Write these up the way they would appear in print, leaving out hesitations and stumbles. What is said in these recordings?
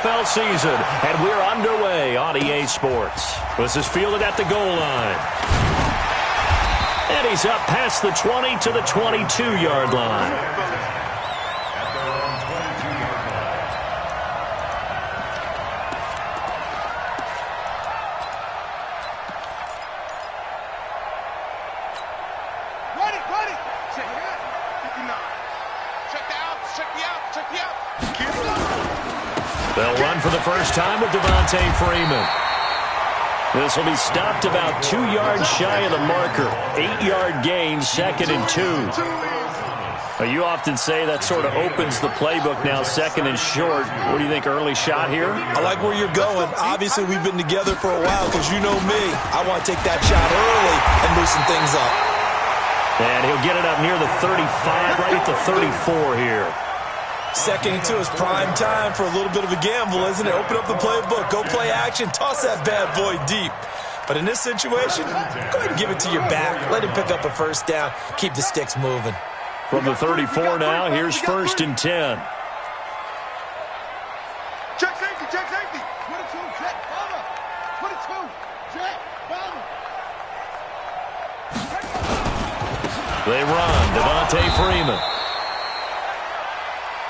NFL season, and we're underway on EA Sports. This is fielded at the goal line. And he's up past the 20 to the 22-yard line. They'll run for the first time with Devontae Freeman. This will be stopped about 2 yards shy of the marker. 8-yard gain, 2nd and 2. Now, you often say that sort of opens the playbook now, 2nd and short. What do you think, early shot here? I like where you're going. Obviously, we've been together for a while because you know me. I want to take that shot early and loosen things up. And he'll get it up near the 35, right at the 34 here. 2nd and 2 is prime time for a little bit of a gamble, isn't it? Open up the playbook, go play action, toss that bad boy deep. But in this situation, go ahead and give it to your back. Let him pick up a first down. Keep the sticks moving. From the 34 now, here's 1st and 10. Check safety, check safety. 22, check, bomber. 22, check, bomber. They run, Devontae Freeman.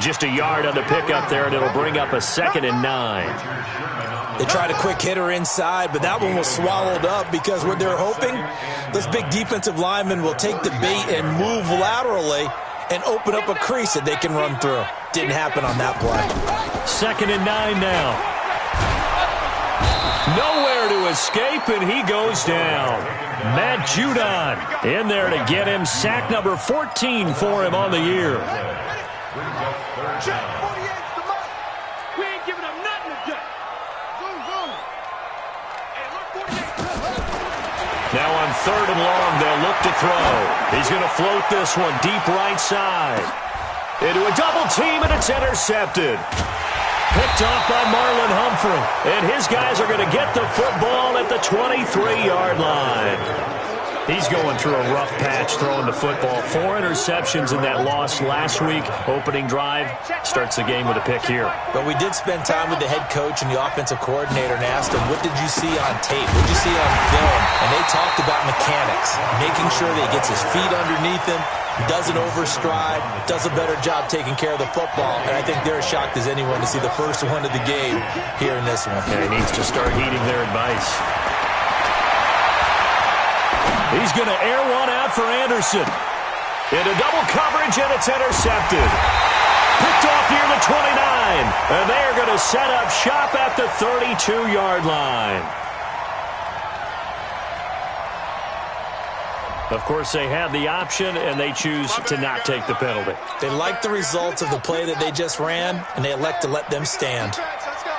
Just a yard on the pickup there, and it'll bring up a 2nd and 9. They tried a quick hitter inside, but that one was swallowed up because what they're hoping, those big defensive linemen will take the bait and move laterally and open up a crease that they can run through. Didn't happen on that play. 2nd and 9 now. Nowhere to escape, and he goes down. Matt Judon in there to get him. Sack number 14 for him on the year. Check, 48's the mark. We ain't giving up nothing today. Zoom, zoom. Hey, look, 48. Now on 3rd and long, they'll look to throw. He's going to float this one deep right side. Into a double team, and it's intercepted. Picked off by Marlon Humphrey. And his guys are going to get the football at the 23-yard line. He's going through a rough patch throwing the football. 4 interceptions in that loss last week. Opening drive starts the game with a pick here. But we did spend time with the head coach and the offensive coordinator and asked him, what did you see on tape? What did you see on film? And they talked about mechanics, making sure that he gets his feet underneath him, doesn't overstride, does a better job taking care of the football. And I think they're as shocked as anyone to see the first one of the game here in this one. Yeah, he needs to start heeding their advice. He's going to air one out for Anderson. Into double coverage, and it's intercepted. Picked off near the 29. And they are going to set up shop at the 32-yard line. Of course, they had the option, and they choose to not take the penalty. They like the results of the play that they just ran, and they elect to let them stand. Let's go.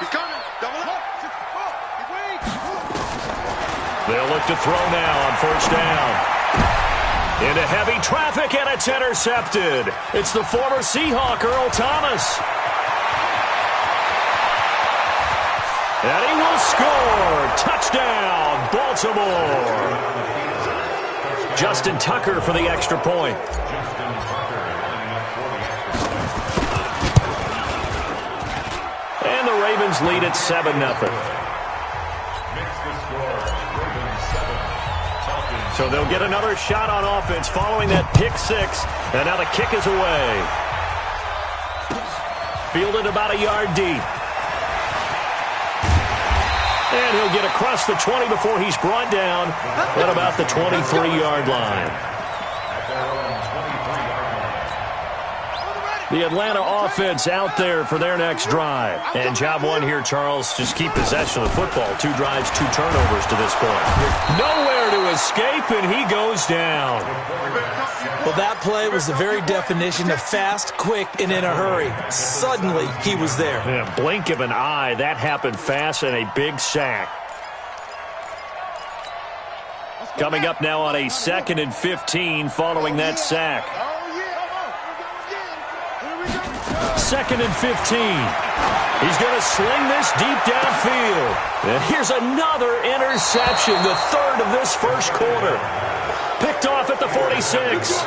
He's coming. Double up. 64. He's weak. They'll look to throw now on 1st down. Into heavy traffic, and it's intercepted. It's the former Seahawk, Earl Thomas. And he will score. Touchdown, Baltimore. Justin Tucker for the extra point. And the Ravens lead at 7-0. So they'll get another shot on offense following that pick 6. And now the kick is away. Fielded about a yard deep. And he'll get across the 20 before he's brought down at about the 23-yard line. The Atlanta offense out there for their next drive. And job one here, Charles, just keep possession of the football. 2 drives, 2 turnovers to this point. Nowhere to escape, and he goes down. Well, that play was the very definition of fast, quick, and in a hurry. Suddenly, he was there. Yeah, blink of an eye. That happened fast, and a big sack. Coming up now on a 2nd and 15 following that sack. 2nd and 15. He's going to sling this deep downfield. And here's another interception, the 3rd of this first quarter. Picked off at the 46.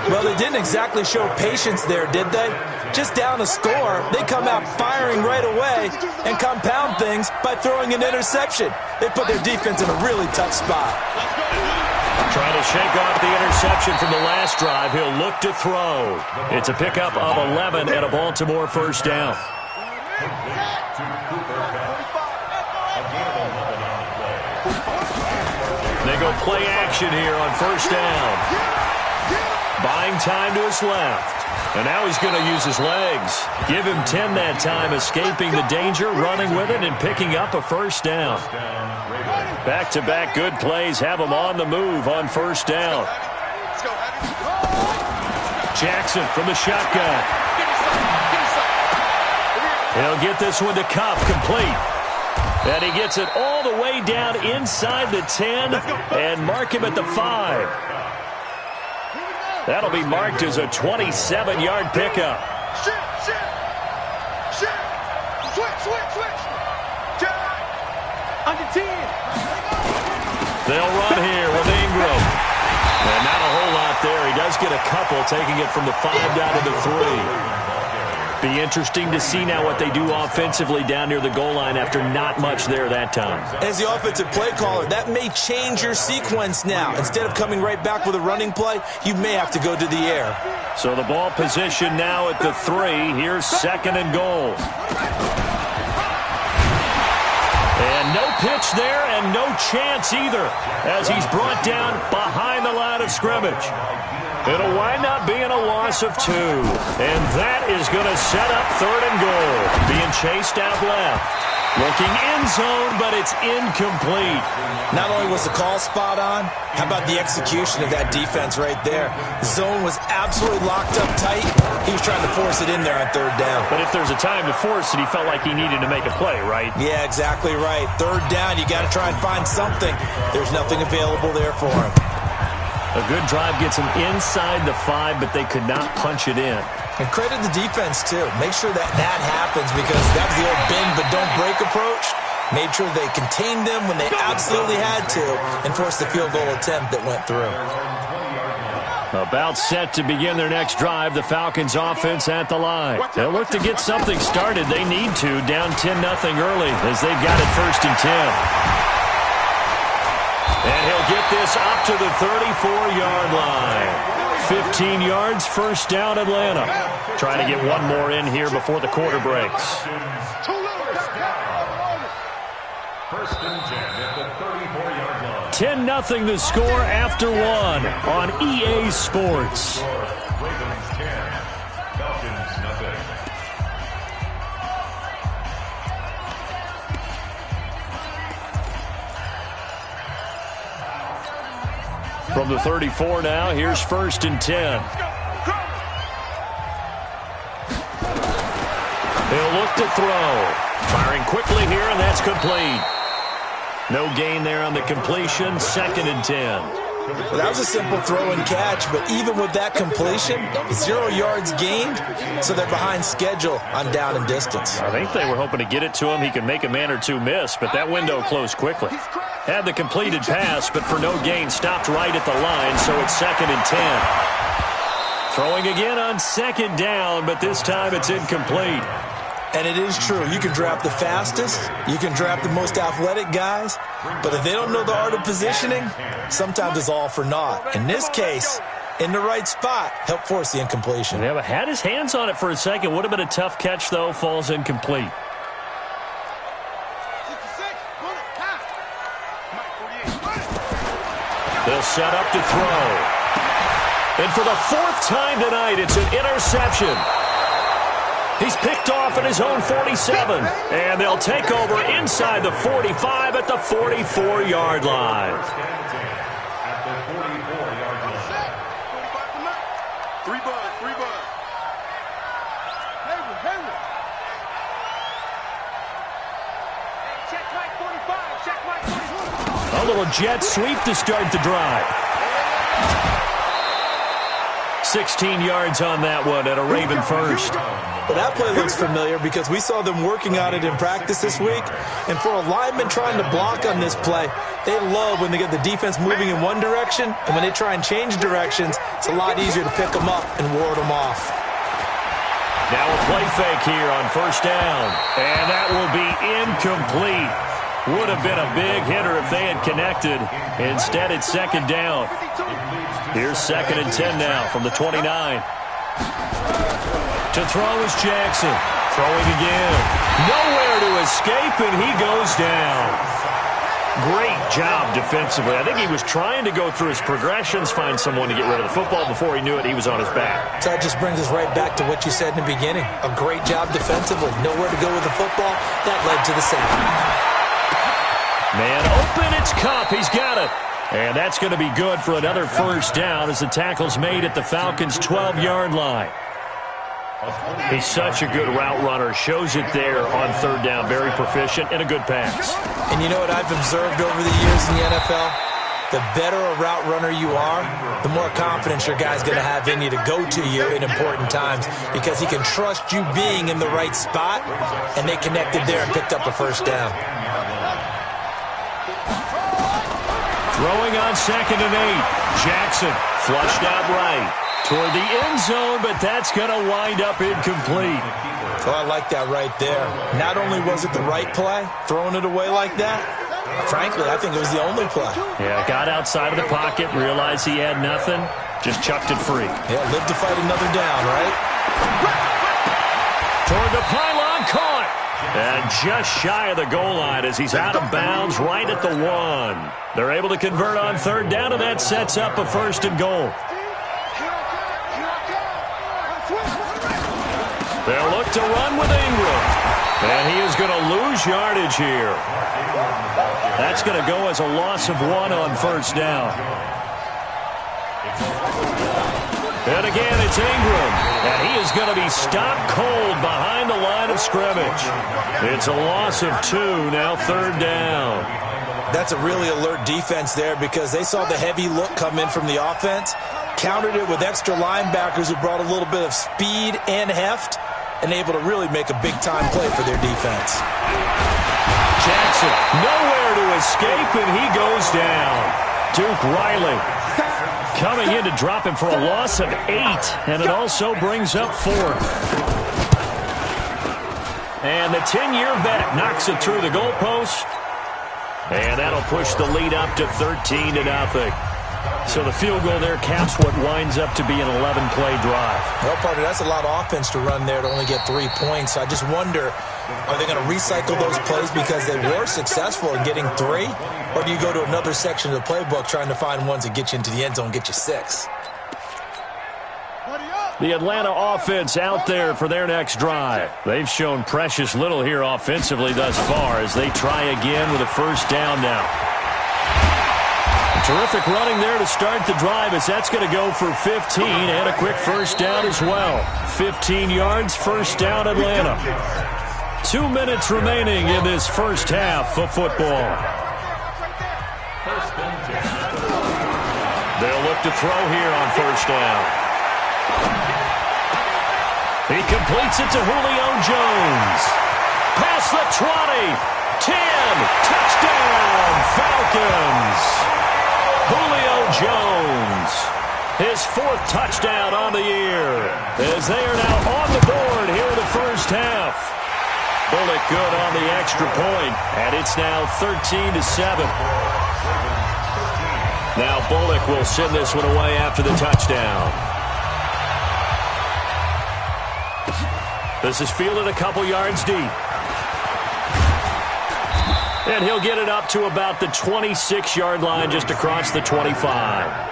Well, they didn't exactly show patience there, did they? Just down a score, they come out firing right away and compound things by throwing an interception. They put their defense in a really tough spot. Trying to shake off the interception from the last drive. He'll look to throw. It's a pickup of 11 and a Baltimore first down. They go play action here on first down. Buying time to his left. And now he's going to use his legs. Give him 10 that time, escaping the danger, running with it, and picking up a first down. Back-to-back good plays have him on the move on first down. Jackson from the shotgun. He'll get this one to Cup, complete. And he gets it all the way down inside the 10 and mark him at the 5. That'll be marked as a 27-yard pickup. Switch. Under 10. They'll run here with Ingram. And not a whole lot there. He does get a couple, taking it from the 5 down to the 3. Be interesting to see now what they do offensively down near the goal line after not much there that time. As the offensive play caller, that may change your sequence now. Instead of coming right back with a running play, you may have to go to the air. So the ball position now at the 3. Here's second and goal. And no pitch there and no chance either as he's brought down behind the line of scrimmage. It'll wind up being a loss of 2. And that is going to set up third and goal. Being chased out left. Looking end zone, but it's incomplete. Not only was the call spot on, how about the execution of that defense right there? The zone was absolutely locked up tight. He was trying to force it in there on third down. But if there's a time to force it, he felt like he needed to make a play, right? Yeah, exactly right. Third down, you got to try and find something. There's nothing available there for him. A good drive gets him inside the 5, but they could not punch it in. And credit the defense, too. Make sure that happens because that was the old bend but don't break approach. Made sure they contained them when they absolutely had to and forced the field goal attempt that went through. About set to begin their next drive, the Falcons offense at the line. They'll look to get something started. They need to, down 10-0 early as they've got it first and 10. And he'll get this up to the 34-yard line. 15 yards, first down Atlanta. Trying to get one more in here before the quarter breaks. First and 10 at the 34-yard line. 10-0 the score after 1 on EA Sports. Ravens 10, Falcons nothing. From the 34 now, here's first and 10. He'll look to throw. Firing quickly here, and that's complete. No gain there on the completion, second and 10. Well, that was a simple throw and catch, but even with that completion, 0 yards gained, so they're behind schedule on down and distance. I think they were hoping to get it to him. He could make a man or two miss, but that window closed quickly. Had the completed pass, but for no gain, stopped right at the line, so it's second and 10. Throwing again on second down, but this time it's incomplete. And it is true. You can draft the fastest. You can draft the most athletic guys. But if they don't know the art of positioning, sometimes it's all for naught. In this case, in the right spot, helped force the incompletion. Yeah, but had his hands on it for a second. Would have been a tough catch, though. Falls incomplete. They'll set up to throw. And for the 4th time tonight, it's an interception. He's picked off at his own 47. And they'll take over inside the 45 at the 44-yard line. At the 44-yard line. 3 bud. Hayward. Check right 45. A little jet sweep to start the drive. 16 yards on that one at a Raven first. Well, that play looks familiar because we saw them working on it in practice this week. And for a lineman trying to block on this play, they love when they get the defense moving in one direction, and when they try and change directions, it's a lot easier to pick them up and ward them off. Now a play fake here on first down, and that will be incomplete. Would have been a big hitter if they had connected. Instead, it's second down. Here's 2nd and 10 now from the 29. To throw is Jackson. Throwing again. Nowhere to escape, and he goes down. Great job defensively. I think he was trying to go through his progressions, find someone to get rid of the football. Before he knew it, he was on his back. So that just brings us right back to what you said in the beginning. A great job defensively. Nowhere to go with the football. That led to the sack. Man open, it's Cup. He's got it. And that's going to be good for another first down as the tackle's made at the Falcons' 12-yard line. He's such a good route runner. Shows it there on third down. Very proficient and a good pass. And you know what I've observed over the years in the NFL? The better a route runner you are, the more confidence your guy's going to have in you to go to you in important times because he can trust you being in the right spot, and they connected there and picked up a first down. Throwing on 2nd and 8. Jackson flushed out right toward the end zone, but that's going to wind up incomplete. Oh, I like that right there. Not only was it the right play, throwing it away like that, frankly, I think it was the only play. Yeah, got outside of the pocket, realized he had nothing, just chucked it free. Yeah, live to fight another down, right? Toward the pylon, caught. And just shy of the goal line as he's out of bounds right at the 1. They're able to convert on third down, and that sets up a 1st and goal. They'll look to run with Ingram. And he is going to lose yardage here. That's going to go as a loss of 1 on first down. And again, it's Ingram. And he is going to be stopped cold behind the line of scrimmage. It's a loss of 2, now third down. That's a really alert defense there because they saw the heavy look come in from the offense, countered it with extra linebackers who brought a little bit of speed and heft, and able to really make a big-time play for their defense. Jackson, nowhere to escape, and he goes down. Duke Riley coming in to drop him for a loss of 8, and it also brings up 4th. And the 10-year vet knocks it through the goalpost, and that'll push the lead up to 13-0. So the field goal there caps what winds up to be an 11-play drive. Well, partner, that's a lot of offense to run there to only get 3 points. I just wonder, are they going to recycle those plays because they were successful in getting 3? Or do you go to another section of the playbook trying to find ones that get you into the end zone and get you 6? The Atlanta offense out there for their next drive. They've shown precious little here offensively thus far as they try again with a first down now. Terrific running there to start the drive as that's going to go for 15 and a quick first down as well. 15 yards, first down Atlanta. 2 minutes remaining in this first half of football. They'll look to throw here on first down. He completes it to Julio Jones. Past the 20. 10. Touchdown, Falcons. Julio Jones, his 4th touchdown on the year, as they are now on the board here in the first half. Bullock good on the extra point, and it's now 13-7. Now Bullock will send this one away after the touchdown. This is fielded a couple yards deep. And he'll get it up to about the 26-yard line, just across the 25.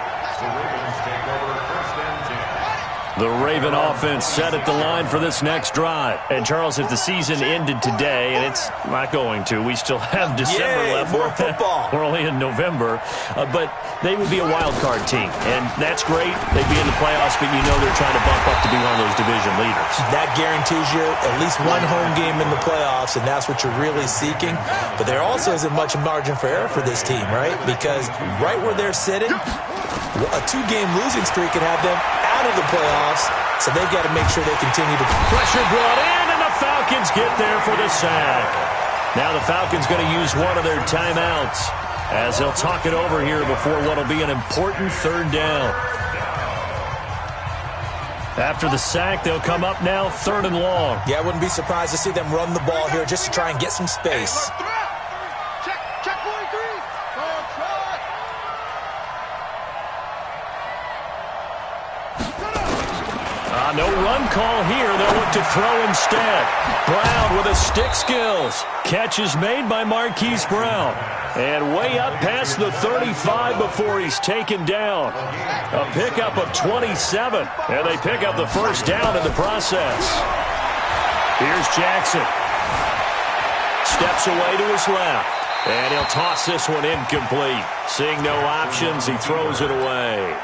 The Raven offense set at the line for this next drive. And, Charles, if the season ended today, and it's not going to, we still have December left. More football. We're only in November. But they would be a wild card team. And that's great. They'd be in the playoffs, but you know they're trying to bump up to be one of those division leaders. That guarantees you at least one home game in the playoffs, and that's what you're really seeking. But there also isn't much margin for error for this team, right? Because right where they're sitting, a 2-game losing streak could have them out of the playoffs, so they've got to make sure they continue to... Pressure brought in, and the Falcons get there for the sack. Now the Falcons going to use one of their timeouts as they'll talk it over here before what will be an important third down. After the sack, they'll come up now, 3rd and long. Yeah, I wouldn't be surprised to see them run the ball here just to try and get some space. Check 43. No run call here. They'll look to throw instead. Brown with his stick skills. Catch is made by Marquise Brown. And way up past the 35 before he's taken down. A pickup of 27. And they pick up the first down in the process. Here's Jackson. Steps away to his left. And he'll toss this one incomplete. Seeing no options, he throws it away.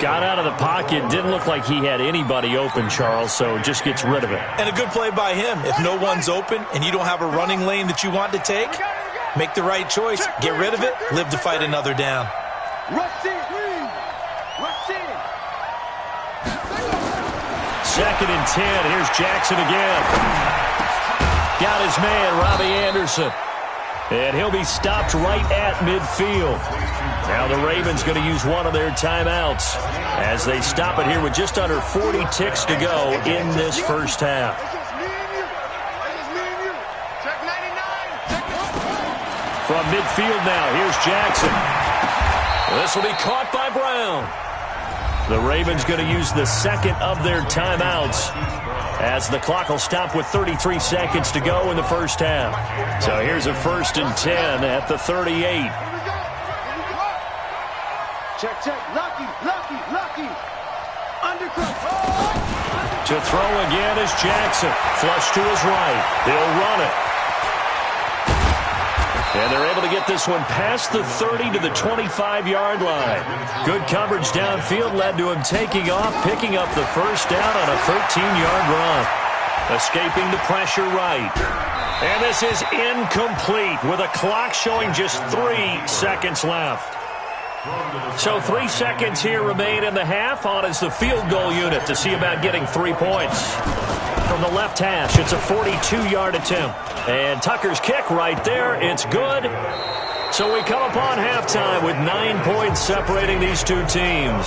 Got out of the pocket. Didn't look like he had anybody open, Charles, so just gets rid of it. And a good play by him. If no one's open and you don't have a running lane that you want to take, make the right choice. Get rid of it. Live to fight another down. Rush in. 2nd and 10. Here's Jackson again. Got his man, Robbie Anderson. And he'll be stopped right at midfield. Now the Ravens going to use one of their timeouts as they stop it here with just under 40 ticks to go in this first half. From midfield now, here's Jackson. This will be caught by Brown. The Ravens going to use the 2nd of their timeouts as the clock will stop with 33 seconds to go in the first half. So here's a 1st and 10 at the 38. Check. Lucky. Undercut. To throw again is Jackson. Flush to his right. They'll run it. And they're able to get this one past the 30 to the 25-yard line. Good coverage downfield led to him taking off, picking up the first down on a 13-yard run. Escaping the pressure right. And this is incomplete with a clock showing just 3 seconds left. So 3 seconds here remain in the half. On is the field goal unit to see about getting 3 points. From the left hash, it's a 42-yard attempt. And Tucker's kick right there. It's good. So we come upon halftime with 9 points separating these two teams.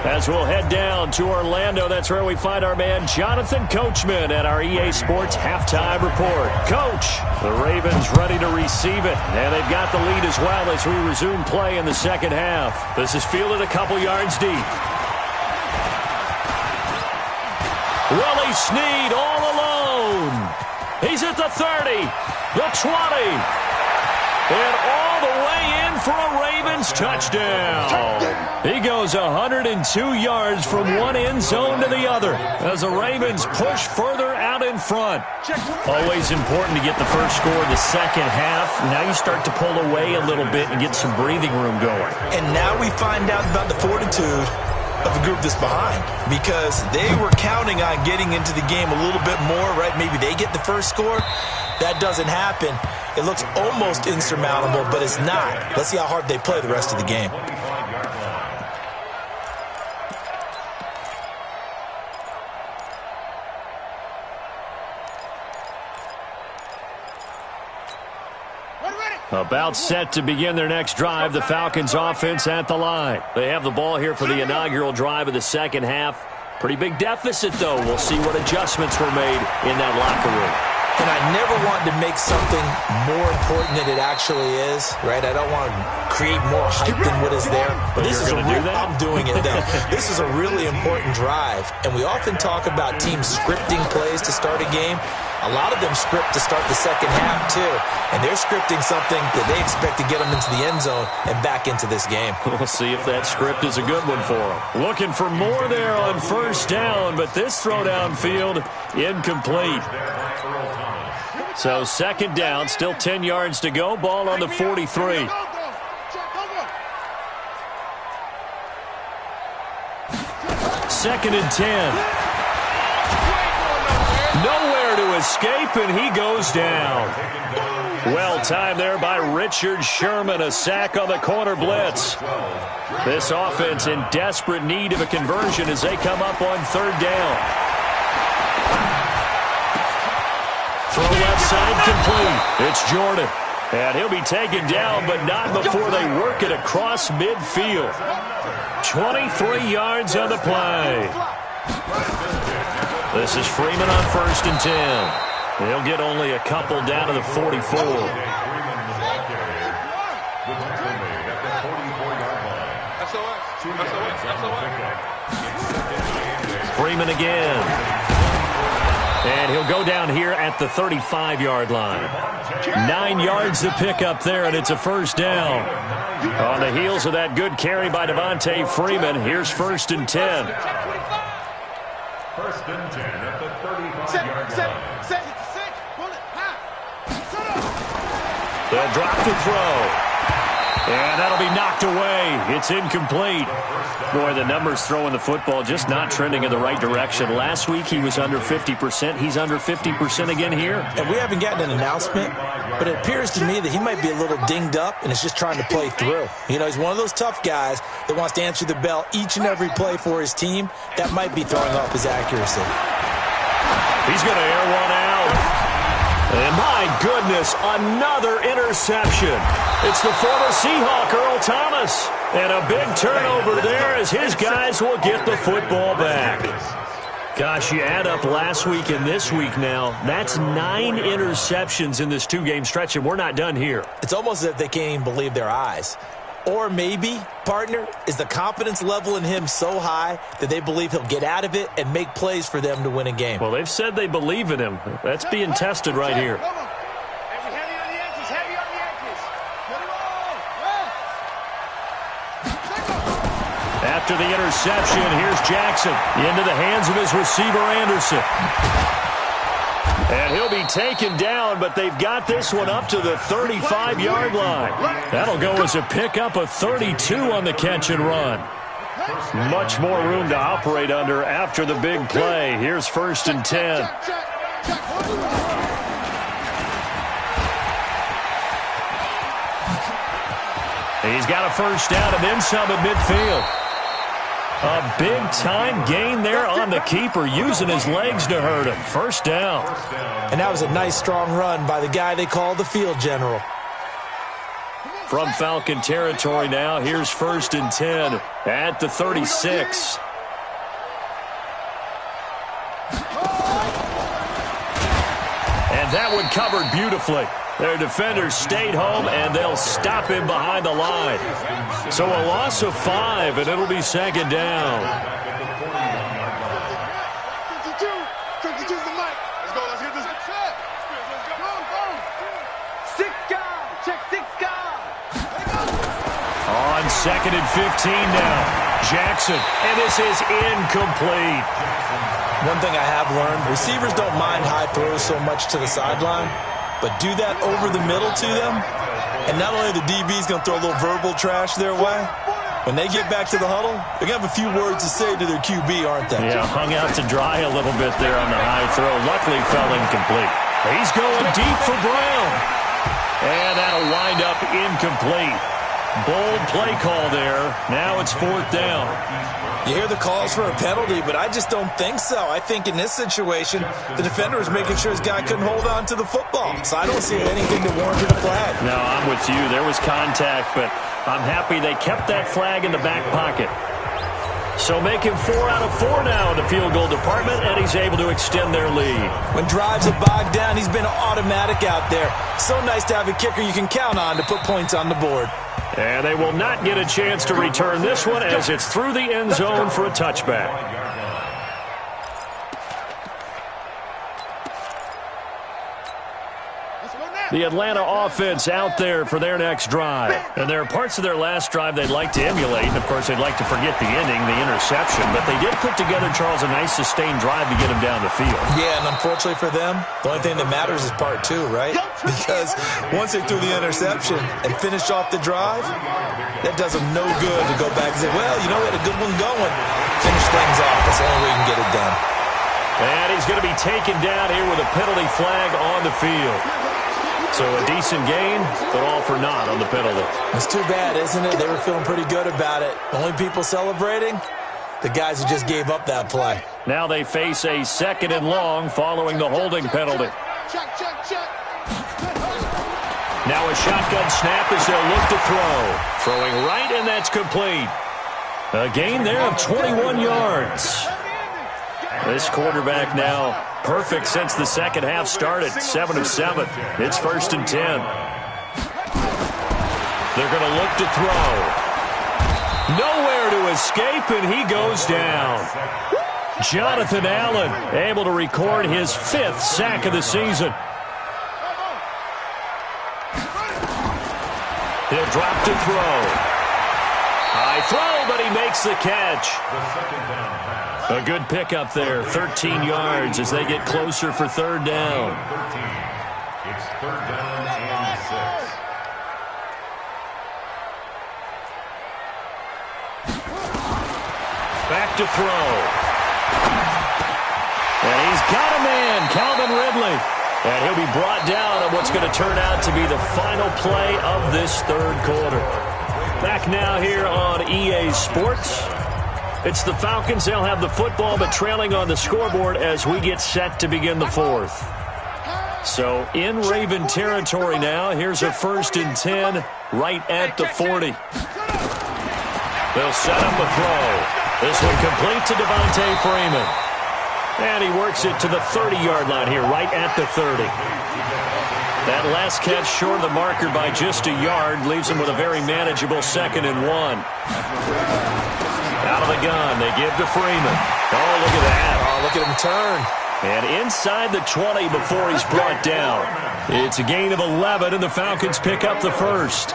As we'll head down to Orlando, that's where we find our man Jonathan Coachman at our EA Sports Halftime Report. Coach, the Ravens ready to receive it. And they've got the lead as well as we resume play in the second half. This is fielded a couple yards deep. Willie Snead all alone. He's at the 30, the 20, and all the way in for a Ravens touchdown. He goes 102 yards from one end zone to the other as the Ravens push further out in front. Always important to get the first score in the second half. Now you start to pull away a little bit and get some breathing room going. And now we find out about the fortitude of the group that's behind, because they were counting on getting into the game a little bit more, right? Maybe they get the first score. That doesn't happen. It looks almost insurmountable, but it's not. Let's see how hard they play the rest of the game. About set to begin their next drive, the Falcons offense at the line. They have the ball here for the inaugural drive of the second half. Pretty big deficit, though. We'll see what adjustments were made in that locker room. And I never want to make something more important than it actually is, right? I don't want to create more hype than what is there. But this is I'm doing it, though. This is a really important drive. And we often talk about teams scripting plays to start a game. A lot of them script to start the second half, too. And they're scripting something that they expect to get them into the end zone and back into this game. We'll see if that script is a good one for them. Looking for more there on first down, but this throw downfield incomplete. So second down, still 10 yards to go. Ball on the 43. Second and 10. Nowhere to escape, and he goes down. Well timed there by Richard Sherman, a sack on the corner blitz. This offense in desperate need of a conversion as they come up on third down. Throw left side complete. It's Jordan. And he'll be taken down, but not before they work it across midfield. 23 yards on the play. This is Freeman on 1st and 10. He'll get only a couple down to the 44. Freeman again. And he'll go down here at the 35-yard line. 9 yards to pick up there, and it's a first down. On the heels of that good carry by Devontae Freeman, here's 1st and 10. 1st and 10 at the 35-yard line. They'll drop the throw. And that'll be knocked away. It's incomplete. Boy, the numbers throwing the football just not trending in the right direction. Last week he was under 50%. He's under 50% again here. And we haven't gotten an announcement, but it appears to me that he might be a little dinged up and is just trying to play through. You know, he's one of those tough guys that wants to answer the bell each and every play for his team. That might be throwing off his accuracy. He's going to air one out. And my goodness, another interception. It's the former Seahawk, Earl Thomas. And a big turnover there as his guys will get the football back. Gosh, you add up last week and this week now, that's 9 interceptions in this 2-game stretch, and we're not done here. It's almost as if they can't even believe their eyes. Or maybe, partner, is the confidence level in him so high that they believe he'll get out of it and make plays for them to win a game. Well, they've said they believe in him. That's being tested right here. After the interception, here's Jackson into the hands of his receiver, Anderson. And he'll be taken down, but they've got this one up to the 35-yard line. That'll go as a pickup of 32 on the catch and run. Much more room to operate under after the big play. Here's 1st and 10. He's got a first down and then some at midfield. A big-time gain there on the keeper, using his legs to hurt him. First down. And that was a nice, strong run by the guy they call the field general. From Falcon territory now, here's 1st and 10 at the 36. And that one covered beautifully. Their defenders stayed home, and they'll stop him behind the line. So a loss of 5, and it'll be 2nd down. 52 to the mic. Let's go. Let's hit this. Go. 6 guys. Check 6 guys. On 2nd and 15 now. Jackson, and this is incomplete. One thing I have learned, receivers don't mind high throws so much to the sideline, but do that over the middle to them, and not only the DB's going to throw a little verbal trash their way, when they get back to the huddle, they're going to have a few words to say to their QB, aren't they? Yeah, hung out to dry a little bit there on the high throw. Luckily fell incomplete. He's going deep for Brown. And that'll wind up incomplete. Bold play call there. Now it's 4th down. You hear the calls for a penalty, but I just don't think so. I think in this situation, the defender was making sure his guy couldn't hold on to the football. So I don't see anything that warranted a flag. No, I'm with you. There was contact, but I'm happy they kept that flag in the back pocket. So making 4 out of 4 now in the field goal department, and he's able to extend their lead. When drives are bogged down, he's been automatic out there. So nice to have a kicker you can count on to put points on the board. And they will not get a chance to return this one as it's through the end zone for a touchback. The Atlanta offense out there for their next drive. And there are parts of their last drive they'd like to emulate. And, of course, they'd like to forget the ending, the interception. But they did put together, Charles, a nice sustained drive to get him down the field. Yeah, and unfortunately for them, the only thing that matters is part 2, right? Because once they threw the interception and finished off the drive, that does them no good to go back and say, well, you know, we had a good one going. Finish things off. That's the only way you can get it done. And he's going to be taken down here with a penalty flag on the field. So a decent gain, but all for naught on the penalty. It's too bad, isn't it? They were feeling pretty good about it. Only people celebrating, the guys who just gave up that play. Now they face a 2nd and long following the holding penalty. Check, check, check. Now a shotgun snap as they'll look to throw. Throwing right, and that's complete. A gain there of 21 yards. This quarterback now perfect since the second half started. 7 of 7. It's 1st and 10. They're going to look to throw. Nowhere to escape, and he goes down. Jonathan Allen able to record his 5th sack of the season. He'll drop to throw. High throw, but he makes the catch. A good pickup there, 13 yards as they get closer for 3rd down. It's 3rd down and 6. Back to throw. And he's got a man, Calvin Ridley. And he'll be brought down on what's going to turn out to be the final play of this 3rd quarter. Back now here on EA Sports. It's the Falcons. They'll have the football, but trailing on the scoreboard as we get set to begin the 4th. So in Raven territory now. Here's a 1st and 10 right at the 40. They'll set up a throw. This one complete to Devontae Freeman. And he works it to the 30-yard line here, right at the 30. That last catch short of the marker by just a yard leaves him with a very manageable 2nd and 1. Out of the gun, they give to Freeman. Oh, look at that. Oh, look at him turn. And inside the 20 before he's brought down. It's a gain of 11, and the Falcons pick up the 1st.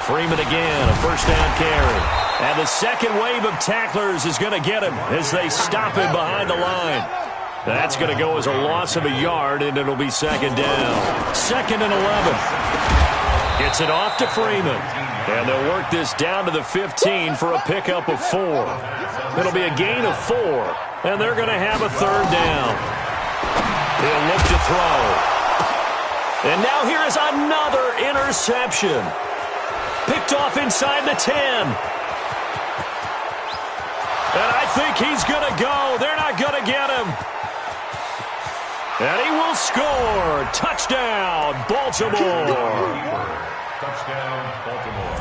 Freeman again, a 1st down carry. And the 2nd wave of tacklers is going to get him as they stop him behind the line. That's going to go as a loss of a yard, and it'll be 2nd down. 2nd and 11. Gets it off to Freeman. And they'll work this down to the 15 for a pickup of 4. It'll be a gain of 4. And they're going to have a 3rd down. He'll look to throw. And now here is another interception. Picked off inside the 10. And I think he's going to go. They're not going to get him. And he will score. Touchdown, Baltimore. Touchdown, Baltimore.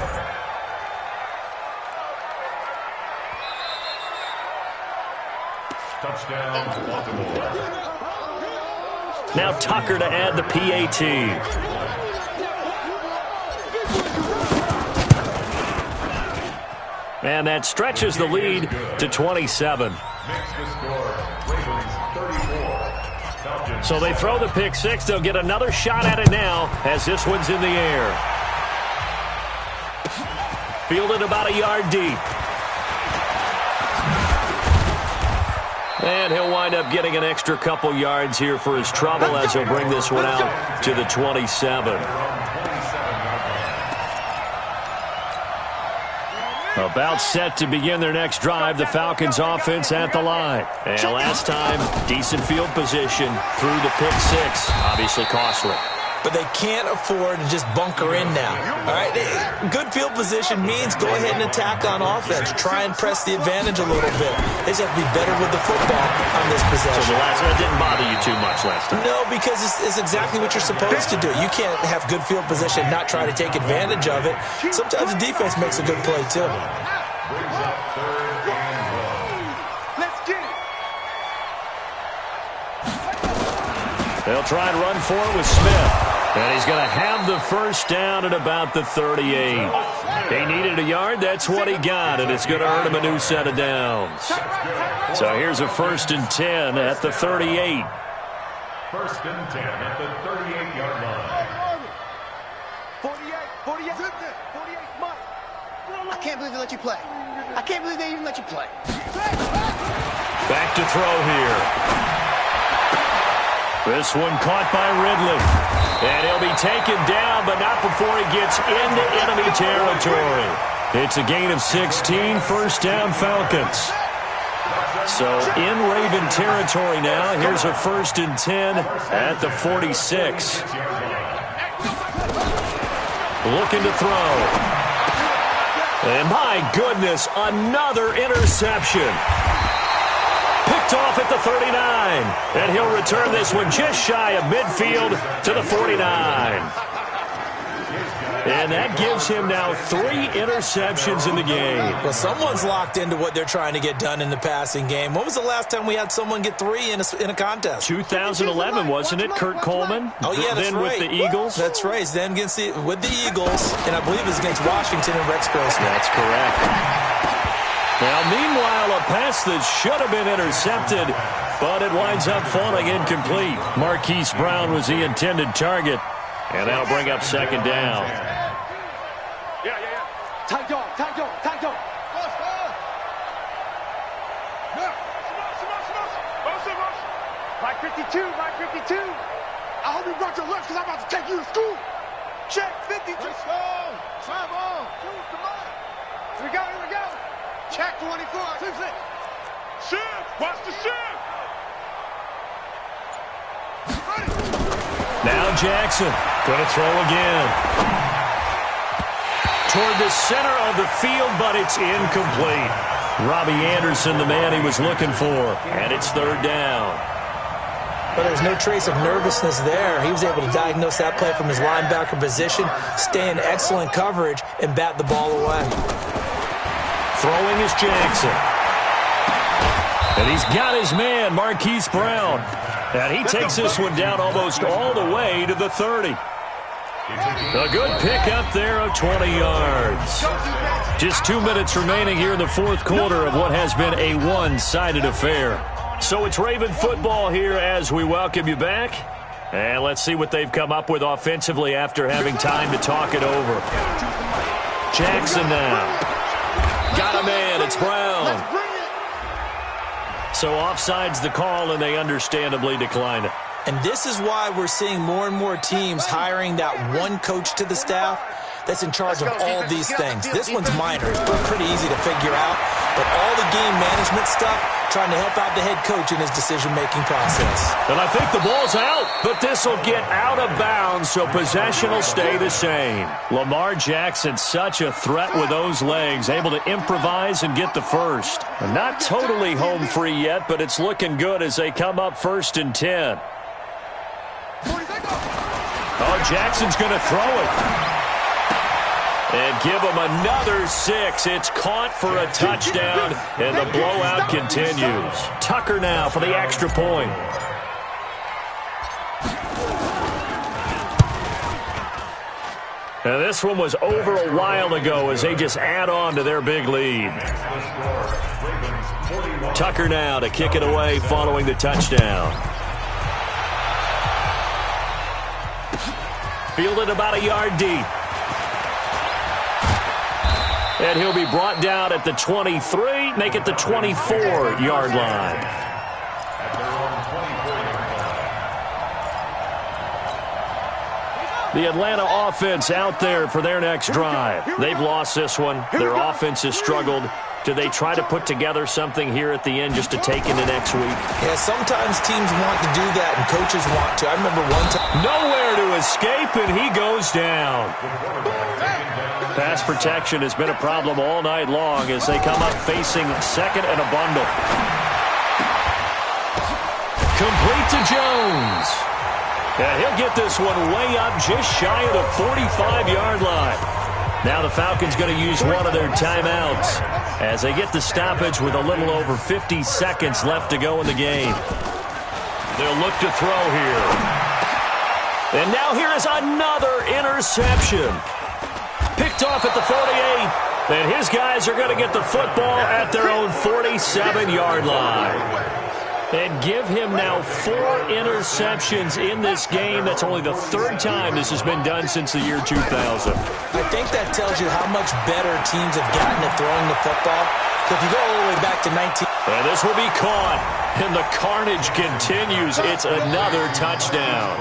Touchdown, Baltimore. Now Tucker to add the PAT. And that stretches the lead to 27. So they throw the pick 6. They'll get another shot at it now as this one's in the air. Fielded about a yard deep. And he'll wind up getting an extra couple yards here for his trouble as he'll bring this one out to the 27. About set to begin their next drive, the Falcons offense at the line. And last time, decent field position through the pick 6. Obviously costly. But they can't afford to just bunker in now. All right, good field position means go ahead and attack on offense. Try and press the advantage a little bit. They just have to be better with the football on this possession. So the last one didn't bother you too much last time? No, because it's exactly what you're supposed to do. You can't have good field position and not try to take advantage of it. Sometimes the defense makes a good play, too. Brings up 3rd and 1. Let's get it. They'll try and run for it with Smith. And he's going to have the 1st down at about the 38. He needed a yard. That's what he got, and it's going to earn him a new set of downs. So here's a 1st and 10 at the 38. 1st and 10 at the 38-yard line. 48, Mike. I can't believe they let you play. I can't believe they even let you play. Back to throw here. This one caught by Ridley. And he'll be taken down, but not before he gets into enemy territory. It's a gain of 16, first down Falcons. So in Raven territory now. Here's a 1st and 10 at the 46. Looking to throw. And my goodness, another interception. Picked off at the 39. And he'll return this one just shy of midfield to the 49. And that gives him now 3 interceptions in the game. Well, someone's locked into what they're trying to get done in the passing game. When was the last time we had someone get 3 in a contest? 2011, wasn't it, Kurt Coleman? Oh, yeah, that's then right. With the Eagles? That's right. Then with the Eagles, and I believe it was against Washington and Rex Grossman. That's correct. Now, meanwhile, a pass that should have been intercepted, but it winds up falling incomplete. Marquise Brown was the intended target, and that'll bring up 2nd down. Tight dog, tight dog, tight dog. 552, 552. I hope you brought your lunch because I'm about to take you to school. Check 52. Let's go. Travel. Here we go, here we go. Check 24. Shift. Watch the shift. Ready. Now Jackson going to throw again. Toward the center of the field, but it's incomplete. Robbie Anderson, the man he was looking for, and it's 3rd down. But there's no trace of nervousness there. He was able to diagnose that play from his linebacker position, stay in excellent coverage, and bat the ball away. Throwing is Jackson. And he's got his man, Marquise Brown. And he takes this one down almost all the way to the 30. A good pickup there of 20 yards. Just 2 minutes remaining here in the 4th quarter of what has been a one-sided affair. So it's Raven football here as we welcome you back. And let's see what they've come up with offensively after having time to talk it over. Jackson now. Got a man. It's Brown. So offside's the call, and they understandably decline it. And this is why we're seeing more and more teams hiring that one coach to the staff that's in charge of all these things. This one's minor. It's pretty easy to figure out. But all the game management stuff, trying to help out the head coach in his decision-making process. And I think the ball's out, but this will get out of bounds, so possession will stay the same. Lamar Jackson, such a threat with those legs, able to improvise and get the first. And not totally home free yet, but it's looking good as they come up 1st and 10. Oh, Jackson's going to throw it. And give him another 6. It's caught for a touchdown, and the blowout continues. Tucker now for the extra point. Now this one was over a while ago as they just add on to their big lead. Tucker now to kick it away following the touchdown. Fielded about a yard deep. And he'll be brought down at the 23, make it the 24-yard line. The Atlanta offense out there for their next drive. They've lost this one. Their offense has struggled. Do they try to put together something here at the end just to take into next week? Yeah, sometimes teams want to do that and coaches want to. I remember one time. Nowhere to escape, and he goes down. Pass protection has been a problem all night long as they come up facing 2nd and a bundle. Complete to Jones. And he'll get this one way up just shy of the 45-yard line. Now the Falcons going to use one of their timeouts as they get the stoppage with a little over 50 seconds left to go in the game. They'll look to throw here. And now here is another interception. Picked off at the 48. And his guys are going to get the football at their own 47-yard line. And give him now 4 interceptions in this game. That's only the 3rd time this has been done since the year 2000. I think that tells you how much better teams have gotten at throwing the football. So if you go all the way back to 19... And this will be caught. And the carnage continues. It's another touchdown.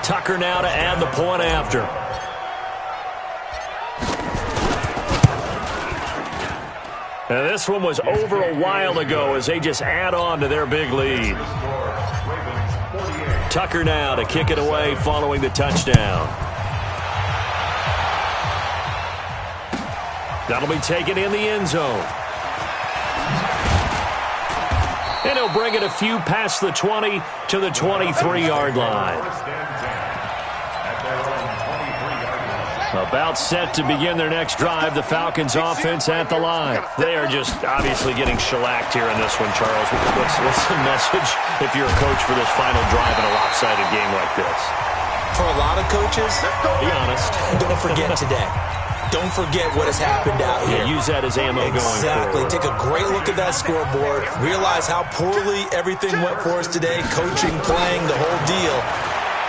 Tucker now to add the point after. And this one was over a while ago as they just add on to their big lead. Tucker now to kick it away following the touchdown. That'll be taken in the end zone. And he'll bring it a few past the 20 to the 23-yard line. About set to begin their next drive, the Falcons offense at the line. They are just obviously getting shellacked here in this one, Charles. What's the message if you're a coach for this final drive in a lopsided game like this? For a lot of coaches, be honest, don't forget today. Don't forget what has happened out here. Yeah, use that as ammo going forward. Exactly. Take a great look at that scoreboard. Realize how poorly everything went for us today. Coaching, playing, the whole deal.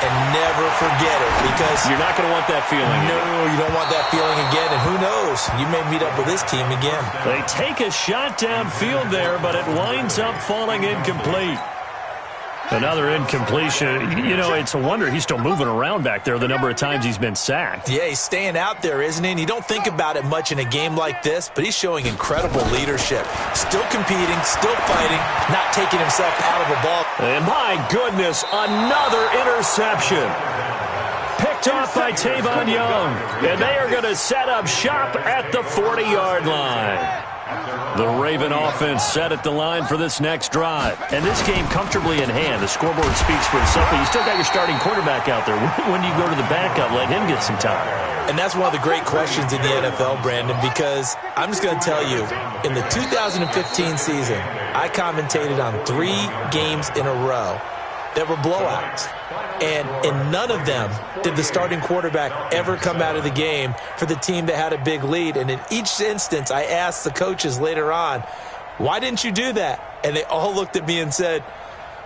And never forget it, because you're not going to want that feeling. No, you don't want that feeling again. And who knows? You may meet up with this team again. They take a shot downfield there, but it winds up falling incomplete. Another incompletion. You know, it's a wonder he's still moving around back there the number of times he's been sacked. Yeah, he's staying out there, isn't he? And you don't think about it much in a game like this, but he's showing incredible leadership. Still competing, still fighting, not taking himself out of a ball. And my goodness, another interception. Picked off by Tavon Young. And they are going to set up shop at the 40-yard line. The Raven offense set at the line for this next drive. And this game comfortably in hand. The scoreboard speaks for itself, but you still got your starting quarterback out there. When do you go to the backup, let him get some time? And that's one of the great questions in the NFL, Brandon, because I'm just going to tell you, in the 2015 season, I commentated on 3 games in a row that were blowouts. And in none of them did the starting quarterback ever come out of the game for the team that had a big lead. And in each instance, I asked the coaches later on, why didn't you do that? And they all looked at me and said,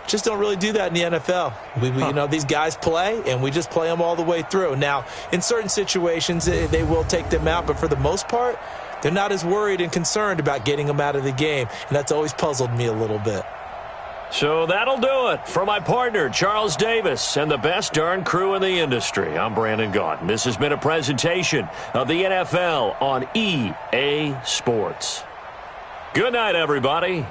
just don't really do that in the NFL. You know, these guys play, and we just play them all the way through. Now, in certain situations, they will take them out, but for the most part, they're not as worried and concerned about getting them out of the game. And that's always puzzled me a little bit. So that'll do it for my partner, Charles Davis, and the best darn crew in the industry. I'm Brandon Gaudin. This has been a presentation of the NFL on EA Sports. Good night, everybody.